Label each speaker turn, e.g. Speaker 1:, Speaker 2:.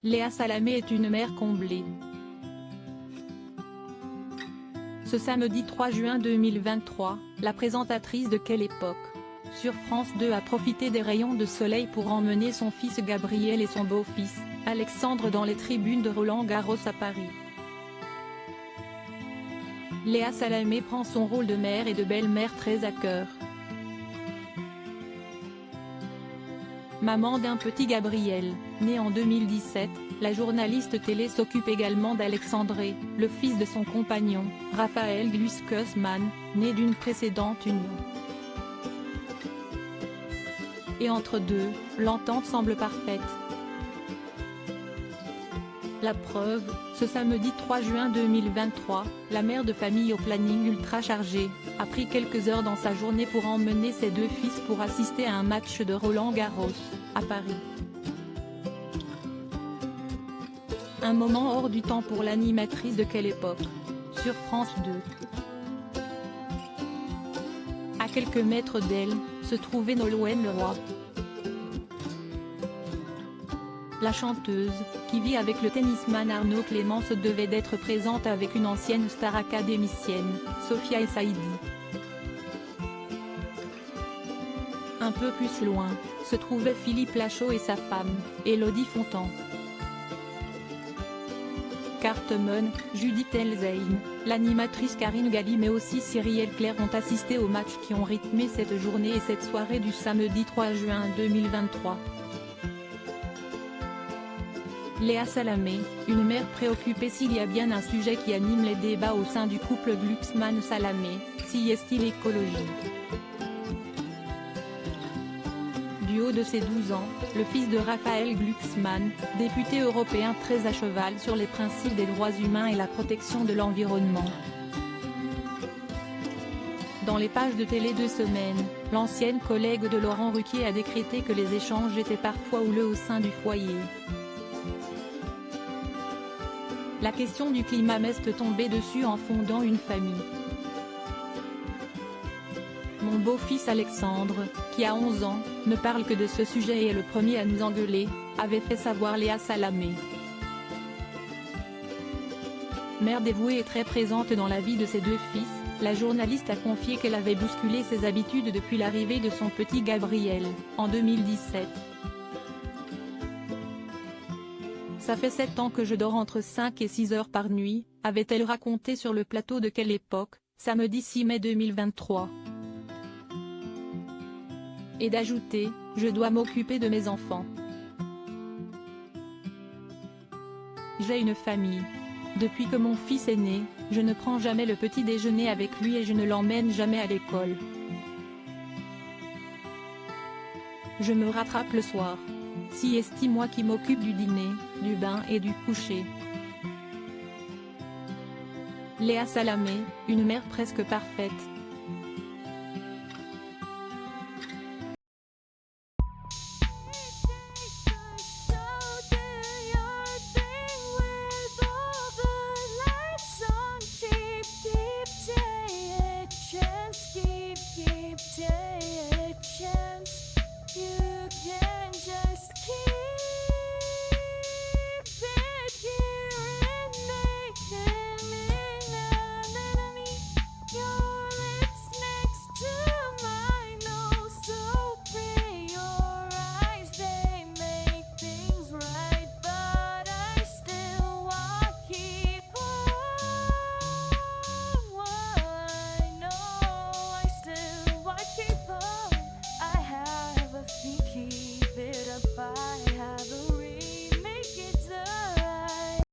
Speaker 1: Léa Salamé est une mère comblée. Ce samedi 3 juin 2023, la présentatrice de Quelle époque sur France 2 a profité des rayons de soleil pour emmener son fils Gabriel et son beau-fils, Alexandre dans les tribunes de Roland-Garros à Paris. Léa Salamé prend son rôle de mère et de belle-mère très à cœur. Maman d'un petit Gabriel, né en 2017, la journaliste télé s'occupe également d'Alexandre, le fils de son compagnon, Raphaël Glucksmann, né d'une précédente union. Et entre deux, l'entente semble parfaite. La preuve, ce samedi 3 juin 2023, la mère de famille au planning ultra chargé, a pris quelques heures dans sa journée pour emmener ses deux fils pour assister à un match de Roland-Garros, à Paris. Un moment hors du temps pour l'animatrice de Quelle époque sur France 2. À quelques mètres d'elle, se trouvait Nolwenn Leroy. La chanteuse, qui vit avec le tennisman Arnaud Clémence, devait d'être présente avec une ancienne star académicienne, Sophia Essaidi. Un peu plus loin, se trouvaient Philippe Lachaud et sa femme, Élodie Fontan. Cartman, Judith Elzein, l'animatrice Karine Galli mais aussi Cyrielle Claire ont assisté aux matchs qui ont rythmé cette journée et cette soirée du samedi 3 juin 2023. Léa Salamé, une mère préoccupée. S'il y a bien un sujet qui anime les débats au sein du couple Glucksmann-Salamé, si est-il l'écologie. Du haut de ses 12 ans, le fils de Raphaël Glucksmann, député européen très à cheval sur les principes des droits humains et la protection de l'environnement. Dans les pages de télé de semaine, l'ancienne collègue de Laurent Ruquier a décrété que les échanges étaient parfois houleux au sein du foyer. La question du climat m'est tombée dessus en fondant une famille. Mon beau-fils Alexandre, qui a 11 ans, ne parle que de ce sujet et est le premier à nous engueuler, avait fait savoir Léa Salamé. Mère dévouée et très présente dans la vie de ses deux fils, la journaliste a confié qu'elle avait bousculé ses habitudes depuis l'arrivée de son petit Gabriel, en 2017. Ça fait 7 ans que je dors entre 5 et 6 heures par nuit, avait-elle raconté sur le plateau de Quelle époque, samedi 6 mai 2023. Et d'ajouter, je dois m'occuper de mes enfants. J'ai une famille. Depuis que mon fils est né, je ne prends jamais le petit déjeuner avec lui et je ne l'emmène jamais à l'école. Je me rattrape le soir. Si est moi qui m'occupe du dîner, du bain et du coucher. Léa Salamé, une mère presque parfaite,